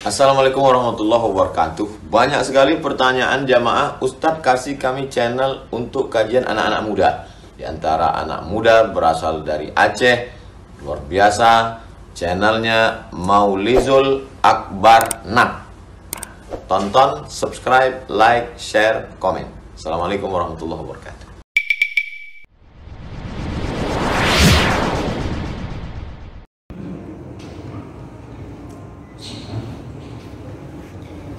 Assalamualaikum warahmatullahi wabarakatuh. Banyak sekali pertanyaan jamaah, Ustadz kasih kami channel untuk kajian anak-anak muda. Di antara anak muda berasal dari Aceh, luar biasa, channelnya Maulizul Akbar Nak. Tonton, subscribe, like, share, komen. Assalamualaikum warahmatullahi wabarakatuh.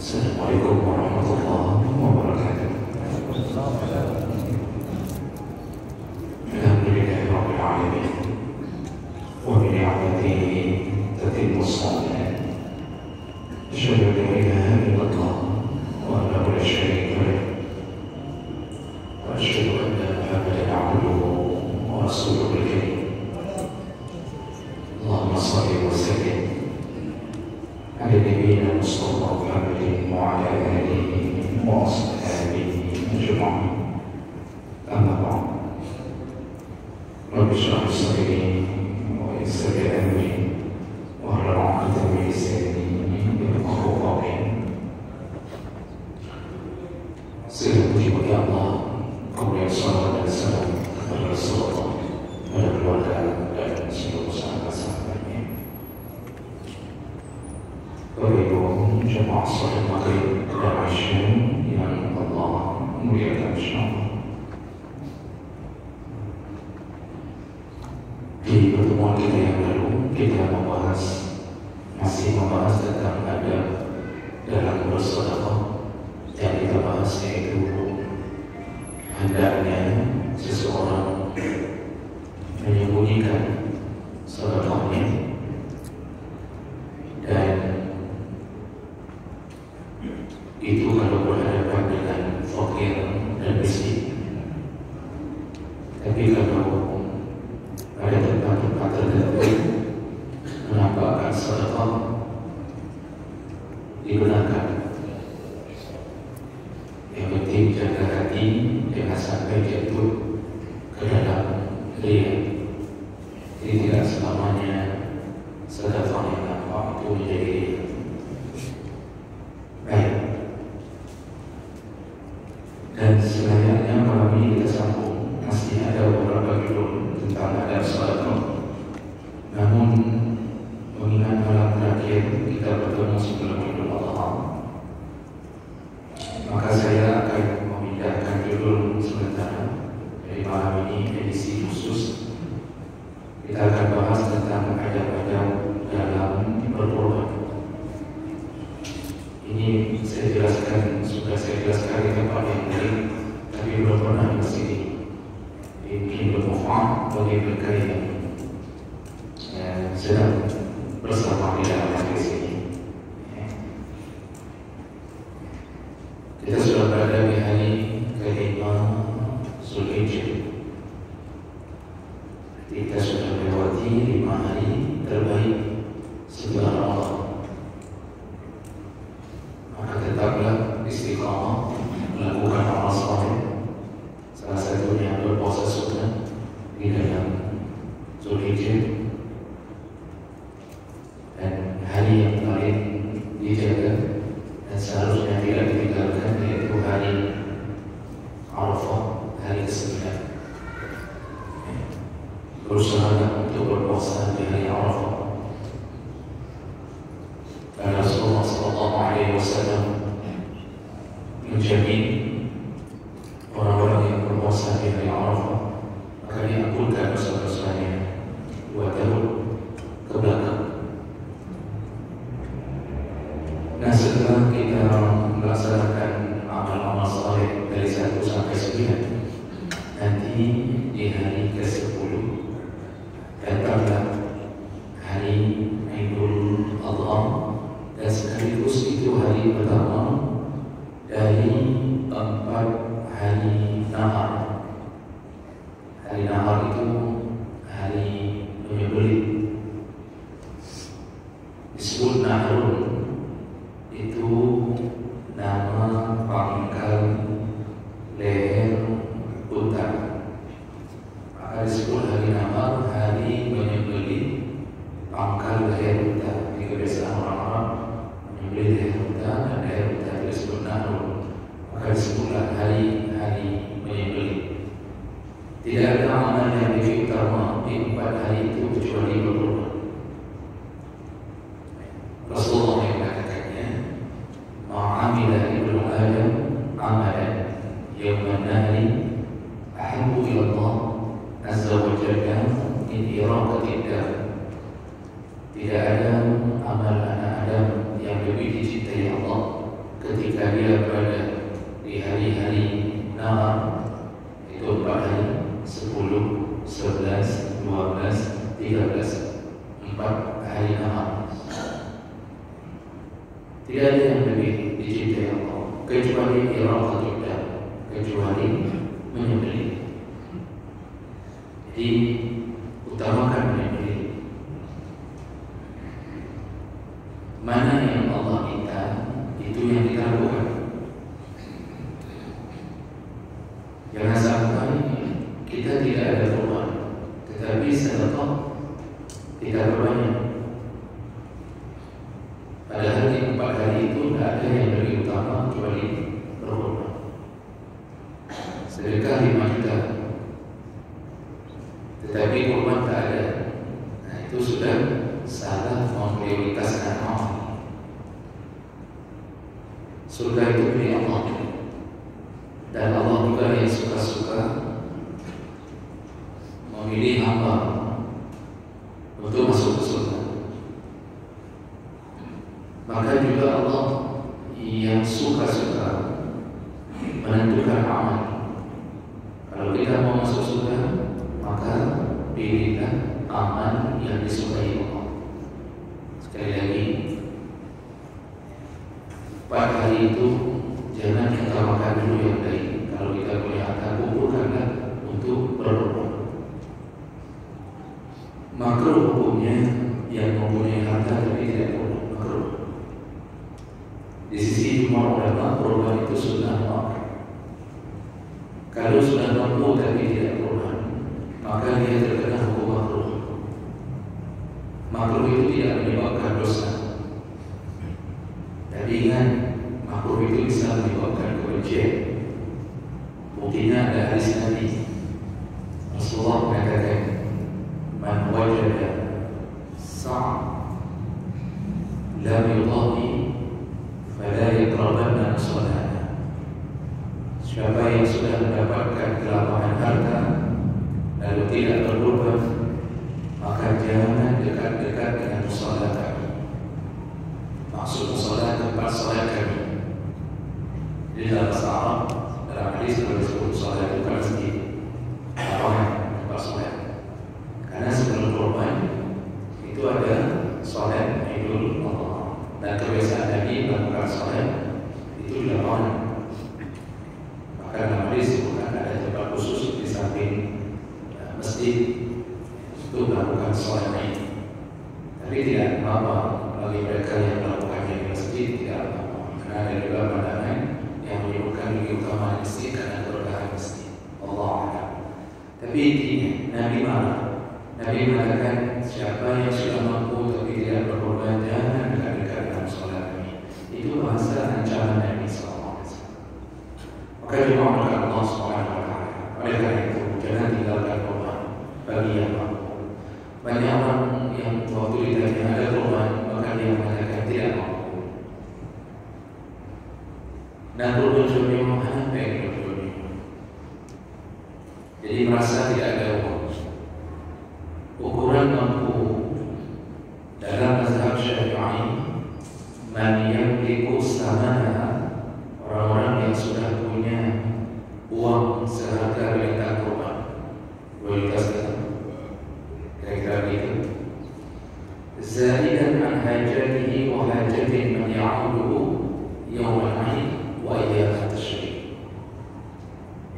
Assalamualaikum warahmatullahi wabarakatuh. Alhamdulillahirabbil alamin. Wa bi ni'matihi tatimmu shalihat. Asyhadu an la ilaha illallah wahdahu la syarika lah. Wa asyhadu anna Muhammadan 'abduhu wa rasuluhul karim. Allahumma shalli wa sallim ala nabiyyina Mustafa Muhammadin wa ala alihi wa ashabihi ajma'in. Amma ba'd. Rabbi shrah li sadri wa yassir li amri wahlul 'uqdatam min lisani yafqahu qawli. Segala puji bagi Allah, kemuliaan salawat dan salam kepada Rasulullah, kepada keluarga dan seluruh sahabat-sahabatnya. Bapak Ibu jemaah salat maghrib dan isya yang Allah muliakan insyaallah. Di pertemuan kita yang lalu kita masih membahas tentang adab dalam bersedekah, yang kita bahas yaitu hendaknya seseorang menyembunyikan sedekahnya dan itu kalau berhadapan dengan fakir dan miskin. Tapi kalau ada tempat-tempat tertentu menampakkan sedekah digunakan. Yang penting jaga hati jangan sampai jatuh ke dalam riya. Jadi tidak selamanya sedekah yang nampak itu menjadi riya. Baik. Dan selanjutnya malam ini kita sambung, masih ada beberapa judul tentang adab sedekah. Namun mengingat malam terakhir kita bertemu sebelum Idul Adha, maka saya akan memindahkan judul sementara dari malam ini edisi khusus. Kita akan bahas tentang adab-adab dalam berkorban. Ini saya jelaskan, sudah saya jelaskan di tempat yang lain, tapi belum pernah di sini. Ini bermanfaat bagi mereka yang sedang bersama di dalam majlis ini. Kita sudah berada di hari kelima Zulhijjah. Kita sudah melewati 5 hari terbaik setelah Ramadan. Maka tetaplah istiqamah melakukan amal saleh. Salah satunya berpuasa sunnah di dalam Zulhijjah. Dan hari yang paling dijaga dan seharusnya tidak ditinggalkan yaitu hari Arafah, hari ke-9. Berusaha untuk berpuasa di hari Arafah. Dan Rasulullah SAW menjamin orang-orang yang berpuasa di hari Arafah akan diampunkan dosa-dosanya 2 tahun ke belakang. Nah, setelah kita melaksanakan amal-amal saleh dari 1 sampai 9, nanti di hari ke-10 datanglah hari Idul Adha, dan sekaligus itu hari pertama dari 4 hari nahar. Hari nahar itu hari menyembelih. Disebut nahrun, itu nama pangkal leher unta. Maka disebut hari nahar, hari menyembelih pangkal leher unta. Di kebiasaan orang-orang menyembelih amalan yawman nahri ahabbu ila Allah azza wa jalla min iraqatid dam. Tidak ada amal anak Adam yang lebih dicintai Allah ketika dia berada di hari-hari nahar, itu 4 hari, 10, 11, 12, 13, 4 hari nahar. Tidak ada yang lebih dicintai Allah kecuali iraqatul dam, kecuali menyembelih. Jadi utamakan menyembelih. Mana yang Allah minta, itu yang kita lakukan. Jangan sampai kita tidak ada kurban, tetapi sedekah kita berbanyak. Padahal di 4 hari itu tidak ada yang lebih utama kecuali berkurban. Sedekah 5 juta, tetapi kurban tak ada. Nah, itu sudah salah memprioritaskan amal. Surga itu milik Allah, dan Allah juga yang suka-suka memilih hamba untuk masuk ke surga. Maka juga Allah yang suka-suka menentukan amal. Kalau kita mau masuk surga, maka pilihlah amal yang disukai Allah. Sekali lagi, 4 hari itu jangan kita makan dulu yang baik. Kalau kita punya harta, kumpulkanlah untuk berkorban. Makruh hukumnya yang mempunyai harta tapi tidak korban, makruh. Di sisi jumhur ulama, korban itu sunnah muakkad. Kalau sudah mampu tapi tidak korban, maka dia terkena hukum makruh. Makruh itu tidak menyebabkan dosa. Tapi ingat, makruh itu bisa menyebabkan kebencian. Buktinya ada hadis Nabi. Rasulullah mengatakan, "Man wajada sa'a lam yudhi fala yaqrabanna salata." Siapa yang sudah mendapatkan kelapangan harta lalu tidak berkorban, maka jangan dekat-dekat dengan musala kami. Maksud musala tempat salat kami. Di dalam bahasa Arab, dalam hadis disebut salat itu kan masjid, tempat salat. Karena sebelum korban itu ada salat Idul Adha, dan kebiasaan Nabi melakukan salat itu di lapangan. Maka dalam hadis disebutkan ada tempat khusus di samping masjid untuk melakukan salat ini. Tapi tidak apa bagi mereka yang melakukannya di masjid, tidak apa-apa. Karena ada juga pandangan yang menyebutkan lebih utama masjid karena keberkahan masjid. Allah a'lam. Tapi intinya Nabi marah. Nabi mengatakan, siapa yang sudah mampu tapi tidak berkorban, jangan dekat-dekat dalam sholat kami. Itu bahasa ancaman Nabi SAW. Maka dimaukan Allah SWT. Oleh karena itu, jangan tinggalkan korban bagi yang mampu. Banyak orang yang waktu ditanya ada korban, maka dia mengatakan tidak mampu. Dan korban suami apa yang berkorban? Jadi merasa tidak ada uang. Ukuran mampu dalam mazhab Syafi'i, man yamliku samana, orang-orang yang sudah punya uang seharga perintah korban. Kualitasnya kira-kira begitu. Zaidan an hajatihi wa hajatin man ya'uduhu yawmal 'aid wa iyyakat tasyrik.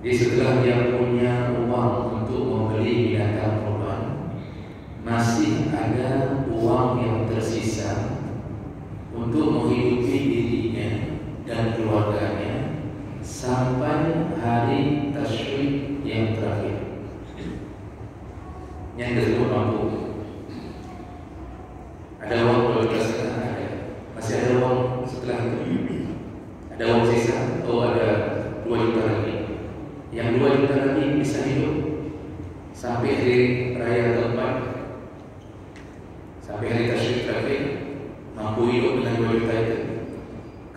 Jadi setelah dia punya uang untuk membeli binatang korban, masih ada uang yang tersisa untuk menghidupi dirinya dan keluarganya sampai hari tasyrik yang terakhir. Yang disebut mampu. Ada uang kualitasnya, ada. Masih ada uang setelah itu. Ada uang sisa, ada 2 juta lagi. Yang 2 juta lagi bisa hidup sampai hari raya keempat, sampai hari tasyrik terakhir, mampu hidup dengan 2 juta itu.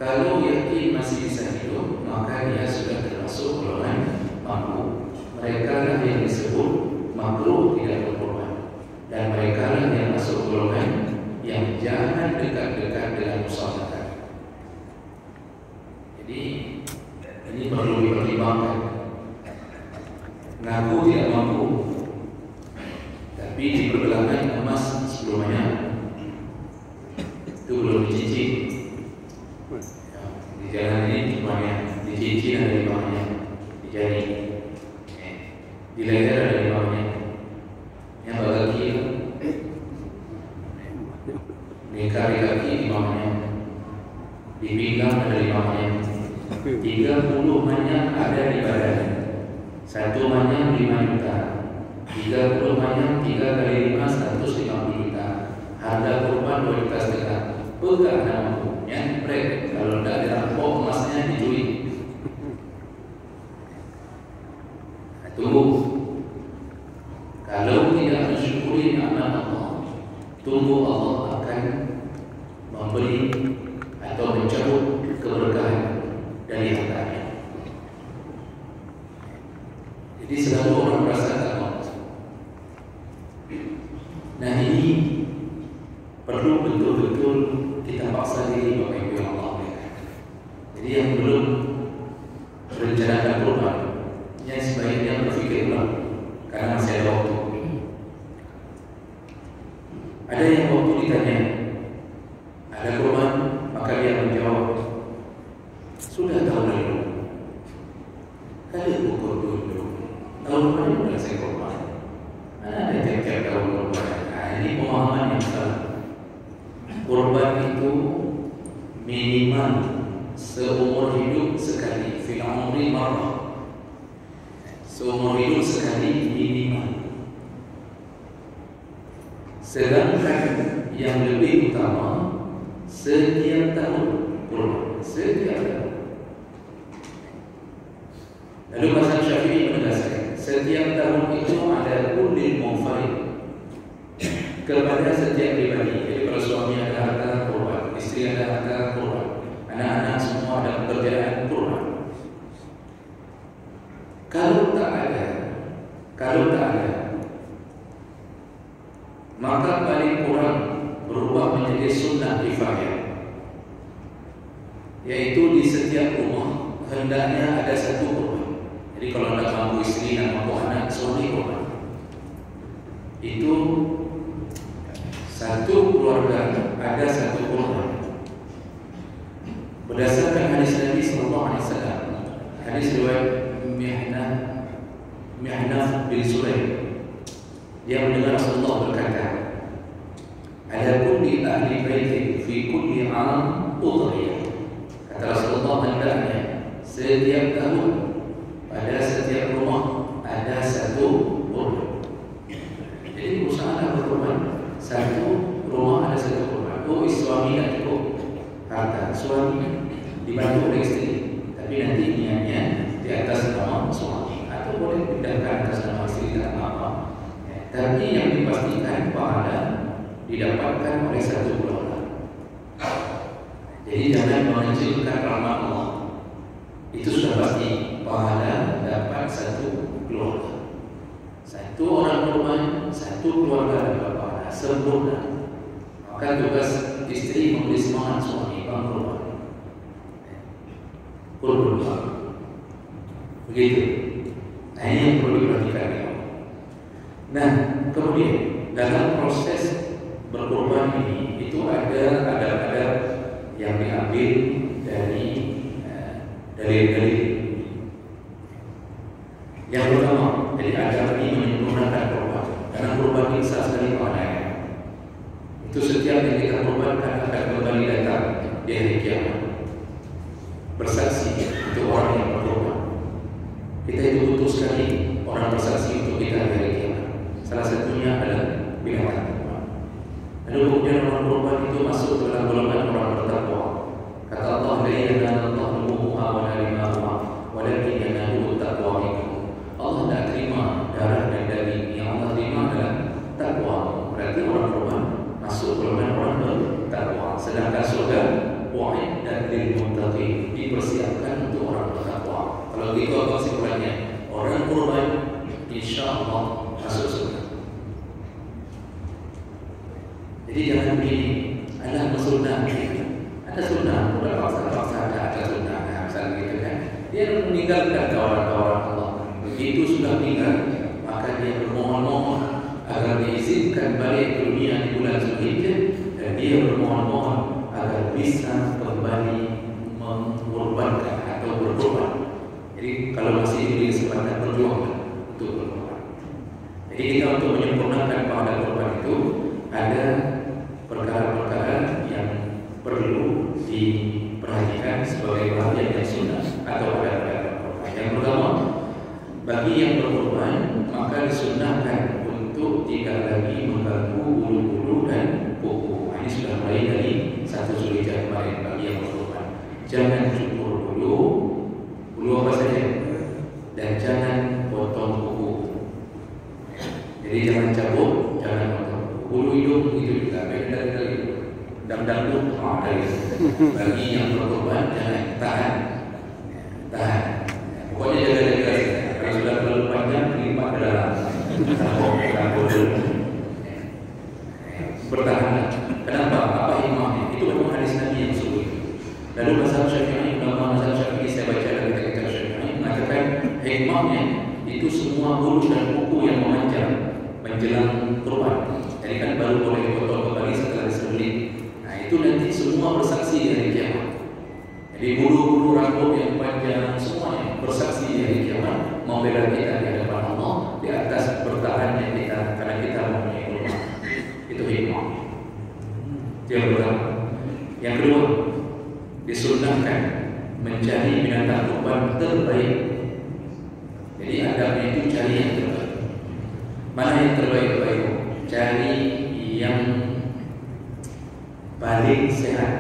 Kalau yakin masih bisa hidup, maka dia sudah termasuk golongan mampu. Mereka lah yang disebut makruh tidak berkorban, dan mereka lah yang masuk golongan yang jangan dekat-dekat dengan musawarah. Jadi ini perlu dipertimbangkan. Ngaku tidak mampu, tapi di pergelangan emas sebelumnya itu belum dicicip. Di jalan ini cumanya dicicip ada limanya, di jari, di leher ada limanya, yang kaki, di kaki limanya, di pinggang ada limanya, 30 banyak ada di badan. 1 banyak 5 juta, 30 banyak 3 kali 5 150 juta. Harga kurban 2,5 juta. Pegang nama yang break. Kalau tidak dirampok emasnya dicuri. Tunggu. Kalau tidak mensyukuri nikmat Allah, tunggu Allah akan memberi atau mencabut keberkahan dari hartanya. Jadi selalu orang merasa takut. Nah ini perlu betul-betul kita paksa diri Bapak Ibu yang Allah berikan. Jadi yang belum merencanakan kurban, yang sebaiknya berpikir ulang, karena masih ada waktu. Ada yang waktu ditanya, ada kurban, maka dia menjawab, sudah tahun lalu, kali ukur dulu. Tahun lalu sudah saya kurban. Ada tiap-tiap tahun kurban. Nah, ini pemahaman yang salah. Kurban itu minimal seumur hidup sekali. Fil umri marrah. Seumur hidup sekali minimal. Sedangkan yang lebih utama setiap tahun kurban. Setiap tahun. Lalu mazhab Syafi'i menegaskan setiap tahun itu ada kullil munfarid kepada setiap pribadi. Jadi kalau suami ada harta kurban, istri ada harta kurban, anak-anak semua ada pekerjaan kurban. Kalau tak ada, maka paling kurang berubah menjadi sunnah kifayah, yaitu di setiap rumah hendaknya ada satu kurban. Jadi kalau nak mampu istri, nak mampu anak, suami kurban. Itu satu keluarga ada satu kurban. Berdasarkan hadis Nabi sallallahu alaihi wasallam, hadis riwayat Mihnaf bin Sulaim, dia mendengar Rasulullah berkata, "Ala kulli ahli baitin fi kulli 'am udhiyah." Kata Rasulullah, hendaknya setiap tahun pada setiap rumah ada satu kurban. Jadi usaha berkurban, satu rumah ada satu kurban. Oh, suami tak cukup harta, suami dibantu oleh istri, tapi nanti niatnya di atas nama suami, atau boleh pindahkan atas nama istri, tak apa. Tapi yang dipastikan pahala didapatkan oleh satu keluarga. Jadi jangan mengecilkan rahmat Allah. Itu sudah pasti pahala dapat satu keluarga. Satu orang kurban, satu keluarga dapat pahala sempurna. Maka tugas istri memberi semangat suami bang kurban. Kurban. Begitu. Nah ini yang perlu diperhatikan. Nah kemudian dalam proses berkurban ini itu ada adab-adab yang diambil dari dalil-dalil. Yang pertama, jadi adab ini menyempurnakan kurban, karena kurban ini besar sekali pahalanya. Itu setiap yang kita kurbankan akan kembali datang di hari kiamat bersaksi untuk orang yang berkurban. Kita itu butuh sekali orang bersaksi untuk kita di hari kiamat. Salah satunya adalah binatang kurban. Lalu kemudian orang kurban itu masuk dalam golongan orang bertakwa. Kata Allah, la yanallahu luhumuha wa la rimahuha walakin yanaluhu taqwa minkum. Allah tidak terima darah dan daging, yang Allah terima adalah takwa. Berarti orang kurban masuk golongan orang bertakwa. Sedangkan surga wa'id dan lil muttaqin. sunnah, udah paksa-paksa ada sunnah, misalnya gitu kan. Dia meninggalkan kawan-kawan Allah. Begitu sudah meninggal, maka dia bermohon-mohon agar diizinkan balik ke dunia di bulan Zulhijjah, dan dia bermohon-mohon agar bisa kembali mengorbankan atau berkorban. Jadi kalau masih diberi kesempatan, berjuang untuk berkorban. Jadi kita untuk menyempurnakan pahala korban itu ada perkara-perkara yang perlu diperhatikan sebagai bagian yang sunnah atau ada korban. Yang pertama, bagi yang berkorban maka disunnahkan untuk tidak lagi mengganggu bulu-bulu dan kuku. Ini sudah mulai dari 1 Zulhijjah kemarin bagi yang berkorban. Jangan cukur bulu apa saja, dan jangan potong kuku. Jadi jangan cabut, jangan potong bulu hidung, itu juga beda dari dangdut ada. Bagi yang berkorban jangan tahan. Pokoknya jaga-jaga. Kalau sudah terlalu panjang, lipat ke dalam. Bertahanlah. Kenapa? Apa hikmahnya? Itu memang hadis Nabi yang sulit. Lalu mazhab Syafi'i, ulama mazhab Syafi'i, saya baca dalam kitab Syafi'i mengatakan hikmahnya itu semua bulu dan kuku yang memanjang menjelang kurban. Jadi kan baru boleh dipotong kembali setelah disembelih. Nah itu nanti semua bersaksi dari kiamat. Jadi bulu-bulu rambut yang panjang semuanya bersaksi dari kiamat, membela kita di hadapan Allah di atas bertahannya kita karena kita mempunyai kurban. Itu hikmah. Yang pertama. Yang kedua, disunnahkan mencari binatang kurban terbaik. Jadi adabnya itu cari yang terbaik. Mana yang terbaik? Cari yang paling sehat,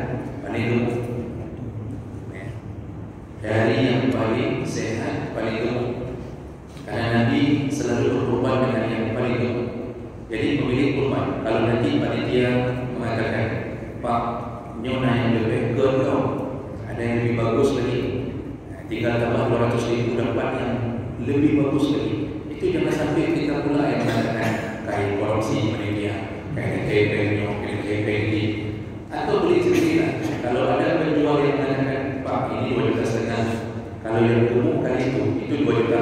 paling gemuk. Cari yang paling sehat, paling gemuk. Karena Nabi selalu berkorban dengan yang paling gemuk. Jadi pemilik kurban, kalau nanti panitia mengatakan, Pak, nyona yang lebih ke kau, ada yang lebih bagus lagi, tinggal tambah 200.000 dapat yang lebih bagus lagi. Itu jangan sampai kita pula yang mengatakan kain korupsi panitia, kain kepeng di, atau beli sendiri. Kalau ada penjual yang mengatakan, Pak, ini 2,5 juta, kalau yang gemuk kali itu 2,8 juta,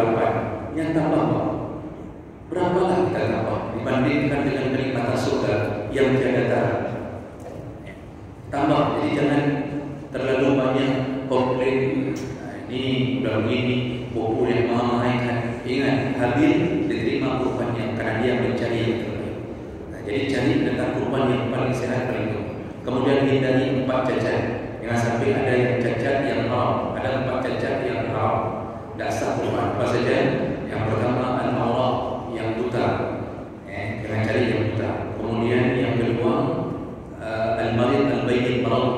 yang tambah Pak, berapalah kita tambah dibandingkan dengan kenikmatan surga yang tiada tara. Tambah, jadi jangan terlalu banyak komplain. Ini udah begini, pupuk yang mahal-mahal. Ingat, Habil diterima kurbannya karena dia mencari yang terbaik. Jadi cari binatang kurban yang paling sehat, paling gemuk. Kemudian hindari 4 cacat. Jangan sampai ada yang cacat yang haram, ada 4 cacat yang haram. Dasar kurban apa saja? Yang pertama al-awrah, yang buta. Jangan cari yang buta. Kemudian yang kedua al-marid al-bayyin marad,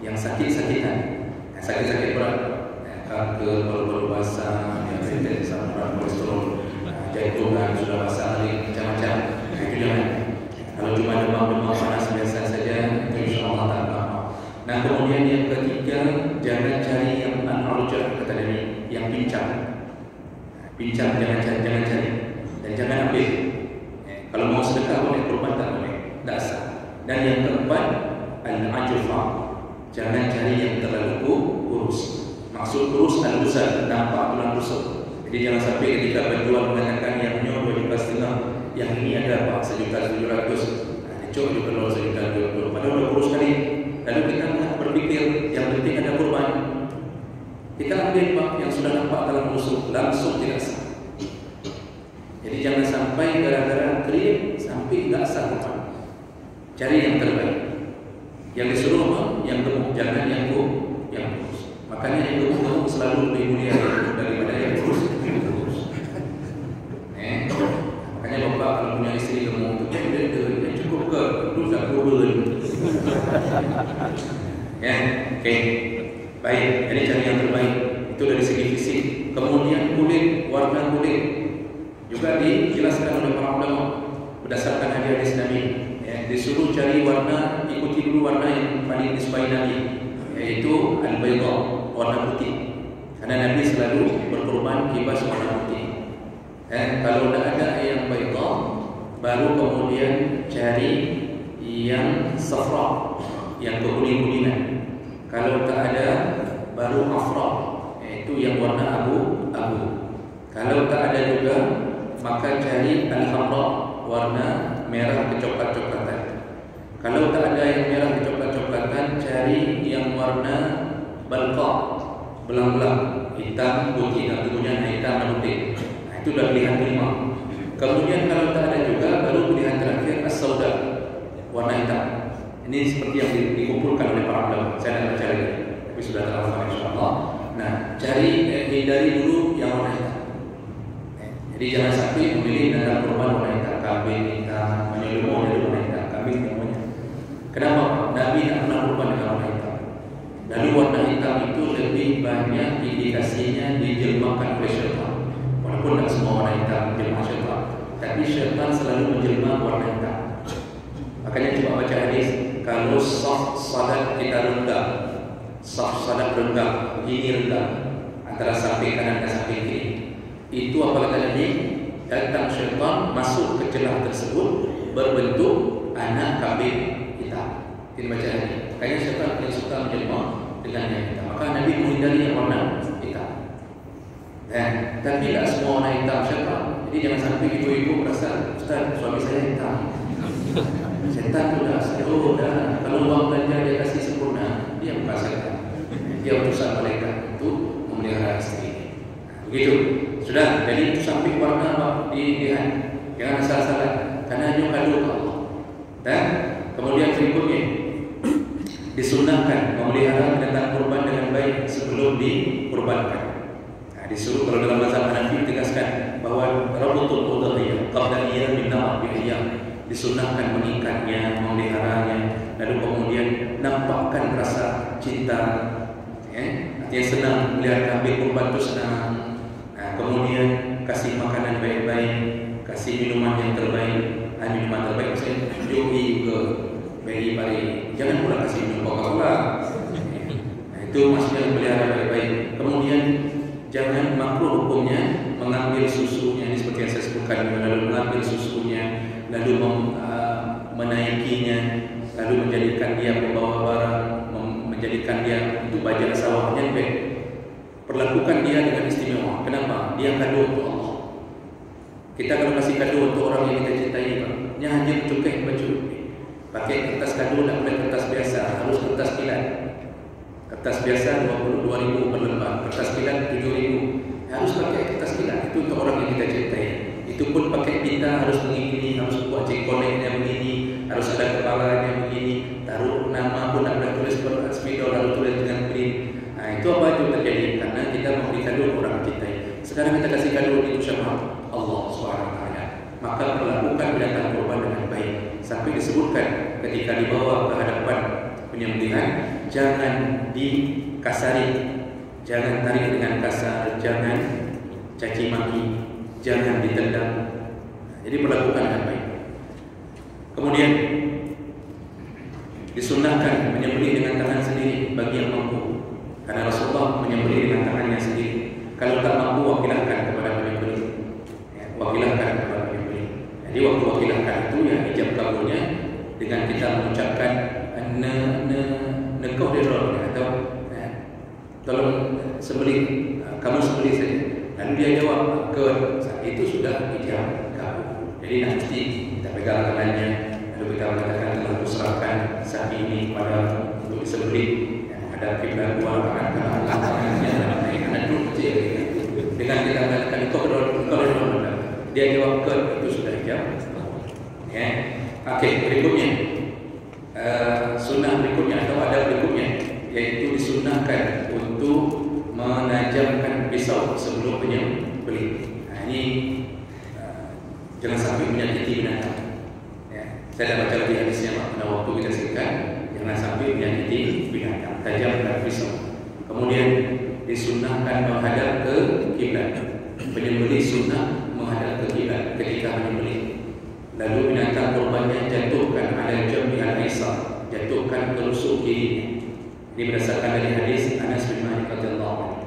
yang sakit-sakitan, sakit-sakit berat, kanker, paru-paru basah, diabetes, asam urat, kolesterol, jantungan sudah basah, macam-macam. Itu jangan. Kalau cuma demam-demam panas biasa saja, itu insya Allah tak apa. Nah kemudian yang ketiga, jangan cari yang an-arjah, kata Nabi, yang pincang. Pincang jangan cari, dan jangan ambil. Kalau mau sedekah boleh, kurban tak boleh, tak sah. Dan yang keempat, al-ajfa, jangan cari yang terlalu kurus. Maksud kurus al-busar, nampak tulang rusuk. Jadi jangan sampai ketika penjual mengatakan yang punya 2,5 juta, yang ini ada Pak 1,7 juta, dicok juga 1,2 juta, padahal udah kurus kali. Lalu kita berpikir yang penting ada kurban, kita ambil Pak yang sudah nampak dalam rusuk, langsung tidak sah. Jadi jangan sampai gara-gara krim sampai tidak sah kurban. Cari yang terbaik. Yang disuruh apa? Yang gemuk, jangan yang kurus. Makanya yang gemuk selalu lebih mulia daripada yang kurus. Makanya bapak kalau punya istri gemuk, dia cukup ke, lu tak kurun. Ya, oke. Baik, jadi cari yang terbaik. Itu dari segi fisik. Kemudian kulit, warna kulit juga dijelaskan oleh para ulama berdasarkan hadis Nabi. Disuruh cari warna, ikuti dulu warna yang paling disukai Nabi, yaitu al-bayda, warna putih. Karena Nabi selalu berkorban kibas warna putih. Kalau tidak ada yang bayda, baru kemudian cari yang safra, yang kekuning-kuningan. Kalau tak ada, baru afra, yaitu yang warna abu-abu. Kalau tak ada juga, maka cari al-hamra, warna merah kecoklat-coklatan. Kalau tak ada yang merah kecoklat-coklatan, cari yang warna balqa, belang-belang, hitam putih, tentunya hitam dan putih. Itu dah pilihan kelima. Kemudian kalau tak ada juga, baru pilihan terakhir as-sauda, warna hitam. Ini seperti yang dikumpulkan oleh para ulama. Saya tidak baca lagi, tapi sudah terhafal insyaAllah. Nah, hindari dulu yang warna hitam. Jadi jangan sampai memilih tentang kurban warna hitam, kambing hitam, menyelumuh dari warna hitam, kambing semuanya. Kenapa? Nabi tak pernah kurban dengan warna hitam. Lalu warna hitam itu lebih banyak indikasinya dijelmakan oleh syaitan. Walaupun tak semua warna hitam menjelma syaitan, tapi syaitan selalu menjelma warna hitam. Makanya coba baca hadis, kalau saf salat kita rendah, saf salat rendah, begini rendah, antara samping kanan dan samping kiri, itu apa kata Nabi? Datang syaitan masuk ke celah tersebut berbentuk anak kambing hitam. Kita baca hadis. Makanya syaitan yang suka menjelma dengan yang hitam. Maka Nabi menghindari yang warna hitam. Tapi tak semua warna hitam syaitan. Jadi jangan sampai ibu-ibu merasa, Ustaz, suami saya hitam. Setan tu dah, kalau uang belanja dia kasih sempurna, dia bukan setan. Dia utusan malaikat untuk memelihara istri. Begitu. Sudah, jadi itu samping warna dilihat. Jangan salah-salah, karena hanya kado ke Allah. Dan kemudian berikutnya, disunahkan memelihara binatang kurban dengan baik sebelum dikurbankan. Disuruh, kalau dalam mazhab Hanafi ditegaskan bahwa rabutul udhiyah qabla iyam min nawab bihiyam, disunahkan mengikatnya, memeliharanya, lalu kemudian nampakkan rasa cinta, artinya senang melihat kambing kurban itu senang. Kemudian kasih makanan baik-baik, kasih minuman yang terbaik. Minuman terbaik saya jogi ke bagi pari, jangan pula kasih minum Coca-Cola. Itu maksudnya pelihara baik-baik. Kemudian jangan makruh hukumnya mengambil susunya, ini seperti yang saya sebutkan, lalu mengambil susunya, lalu menaikinya, lalu menjadikan dia pembawa barang, menjadikan dia untuk bajak sawahnya. Perlakukan dia dengan istimewa. Kenapa? Dia kado untuk Allah. Kita kalau kasih kado untuk orang yang kita cintai, dia hanya cukai baju. Pakai kertas kado, tak boleh kertas biasa, harus kertas kilat. Kertas biasa 22.000 per lembar, kertas kilat 7.000. Harus pakai kertas kilat. Itu untuk orang yang kita cintai. Itu pun pakai pita, harus begini, harus buat cengkoleknya begini, harus ada kepalanya begini, taruh nama pun tak boleh tulis spidol, lalu tulis dengan print. Itu apa itu terjadi? Karena kita memberi kado orang cintai. Sekarang kita kasih kado itu siapa? Allah SWT. Maka perlakukan binatang kurban dengan baik. Sampai disebutkan ketika dibawa ke hadapan penyembelihan, jangan dikasari, jangan tarik dengan kasar, jangan caci maki, jangan ditendang. Jadi perlakukan dengan baik. Kemudian disunahkan menyembelih dengan tangan sendiri bagi yang mampu, karena Rasulullah menyembelih dengan tangannya sendiri. Kalau tak mampu, wakilahkan kepada penyembelih. Wakilahkan kepada penyembelih. Jadi waktu wakilahkan itu yang ijab kabulnya dengan kita mengucapkan nekau dirol, atau tolong sembelih, kamu sembelih saja. Lalu dia jawab ke, itu sudah ijab kabul. Jadi nanti kita pegang tangannya, lalu kita mengatakan telah kuserahkan sapi ini kepada untuk disembelih. Ada kiblat dua tangan tangannya, anak dulu kecil. Dengan kita mengatakan itu kalau dia jawab ke, itu sudah ijab. Oke, berikutnya sunnah berikutnya atau ada berikutnya, yaitu disunahkan untuk menajamkan pisau sebelum penyembelih. Ini jangan sampai menyakiti binatang. Saya dah baca lagi hadisnya, pada waktu kita singkat, jangan sampai menyakiti binatang, tajamkan pisau. Kemudian disunahkan menghadap ke kiblat. Penyembelih sunnah menghadap ke kiblat ketika menyembelih. Lalu binatang kurbannya jatuhkan ala jambi al-aisar, jatuhkan ke rusuk kiri. Ini berdasarkan dari hadis Anas bin Malik radhiyallahu anhu.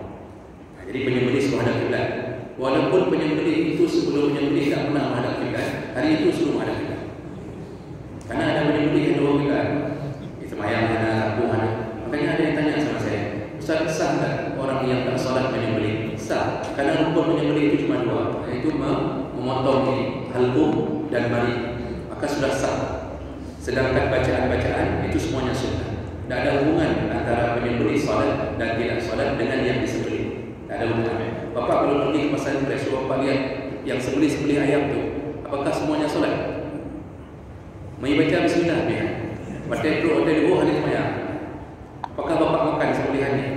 Jadi penyembelih suruh hadap kiblat. Walaupun penyembelih itu sebelum menyembelih tak pernah menghadap kiblat, hari itu suruh menghadap kiblat. Karena ada penyembelih yang dua kiblat. Semayang mana, kampung mana. Makanya ada yang tanya, Ustaz, sah tak orang yang tak solat menyembelih? Sah, karena rukun menyembelih itu cuma dua, iaitu memotong halqum dan mari, maka sudah sah. Sedangkan bacaan-bacaan itu semuanya sunnah. Tidak ada hubungan antara menyembelih solat dan tidak solat dengan yang disembelih. Tidak ada hubungan. Bapak kalau pergi ke pasar fresh, bapak lihat yang sembelih ayam tu, apakah semuanya solat? Mai baca bismillah dia. Baca doa hari semayang. Apakah bapak makan sembelihannya?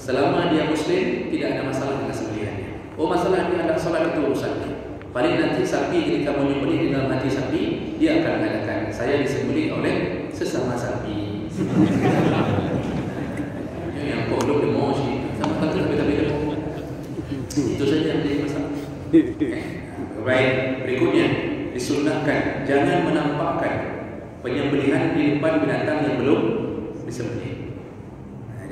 Selama dia muslim, tidak ada masalah dengan sembelihannya. Oh, masalah dia ada solat itu urusannya. Paling nanti sapi ketika menyembelih di dalam hati sapi, dia akan mengatakan, saya disembelih oleh sesama sapi. Yang kodok emosi, sama kata beda-beda. Itu saja yang jadi masalah. Baik, berikutnya disunnahkan jangan menampakkan penyembelihan di depan binatang yang belum disembelih.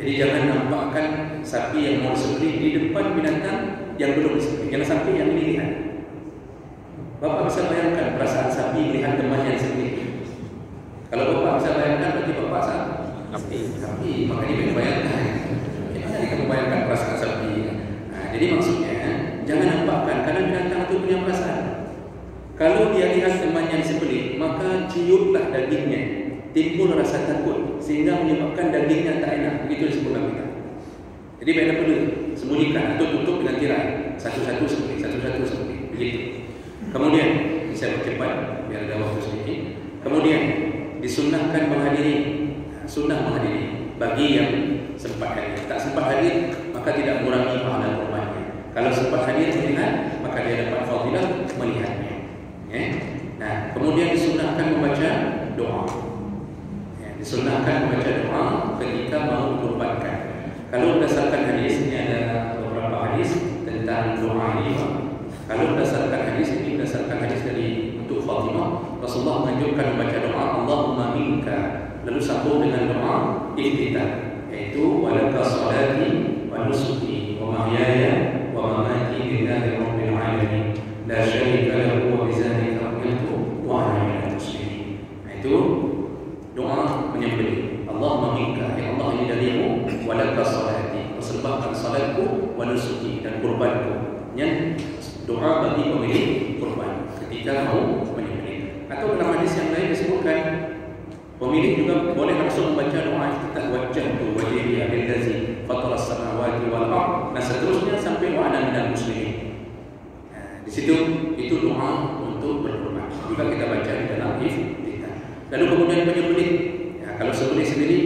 Jadi jangan nampakkan sapi yang mau disembelih di depan binatang yang belum disembelih. Jangan sampai yang ini lihat. Bapak bisa bayangkan perasaan sapi melihat temannya disembelih. Kalau bapak bisa bayangkan, berarti bapak sapi. Makanya dia bayangkan. Gimana kita membayangkan perasaan sapi? Nah, jadi maksudnya jangan nampakkan, karena binatang itu punya perasaan. Kalau dia lihat temannya disembelih, maka ciutlah dagingnya, timbul rasa takut sehingga menyebabkan dagingnya tak enak. Begitu disebut Nabi kita. Jadi beda perlu sembunyikan atau tutup dengan tirai, satu-satu sembelih, begitu. Kemudian saya percepat biar ada waktu sedikit. Kemudian disunnahkan menghadiri, sunnah menghadiri bagi yang sempat hadir. Tak sempat hadir maka tidak mengurangi pahala korbannya. Kalau sempat hadir melihat, maka dia dapat fadilah melihatnya. Nah, kemudian disunnahkan membaca doa. Disunnahkan membaca doa ketika mau dikurbankan. Kalau berdasarkan hadis, ini ada beberapa hadis tentang doa ini. Kalau berdasarkan hadis ini, berdasarkan hadis dari untuk Fatimah, Rasulullah menganjurkan membaca doa Allahumma minka, lalu sambung dengan doa iftitah, yaitu walaka salati wa nusuki wa mahyaya wa mamati lillahi rabbil alamin la syarika lahu wa bizalika umirtu wa ana minal muslimin. Itu doa menyembelih. Allahumma minka, ya Allah ini darimu, walaka salati, persembahkan salatku, wa nusuki, dan kurbanku. Doa bagi pemilik kurban ketika mau menyembelih. Atau dalam hadis yang lain disebutkan pemilik juga boleh langsung membaca doa iftitah wajjahtu wajhiya lillazi fataras samawati wal ardh, dan seterusnya sampai wa ana minal muslimin. Di situ itu doa untuk berkurban. Juga kita baca di dalam iftitah. Lalu kemudian penyembelih. Kalau sembelih sendiri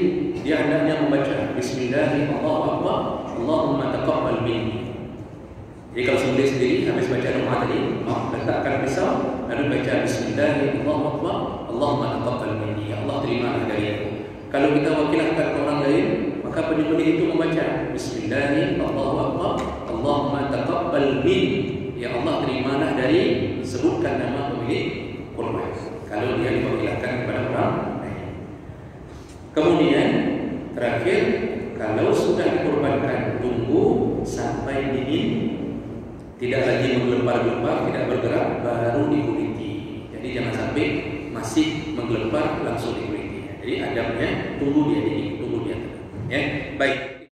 dia hendaknya membaca bismillahirrahmanirrahim, Allahu akbar, Allahumma taqabbal minni. Jadi kalau sembelih sendiri habis baca doa tadi, letakkan pisau lalu baca bismillahirrahmanirrahim, Allahu akbar, Allahumma taqabbal minni, ya Allah terimalah dari aku. Kalau kita wakilkan ke orang lain, maka penyembelih itu membaca bismillahirrahmanirrahim, Allahu akbar, Allahumma taqabbal minni, ya Allah terimalah dari, sebutkan nama pemilik kurban. Kalau dia diwakilkan kepada orang lain. Kemudian terakhir, kalau sudah dikurbankan, tunggu sampai dingin, tidak lagi menggelepar-gelepar, tidak bergerak, baru dikuliti. Jadi jangan sampai masih menggelepar langsung dikuliti. Jadi adabnya tunggu dia dingin, tunggu dia tenang. Ya, baik.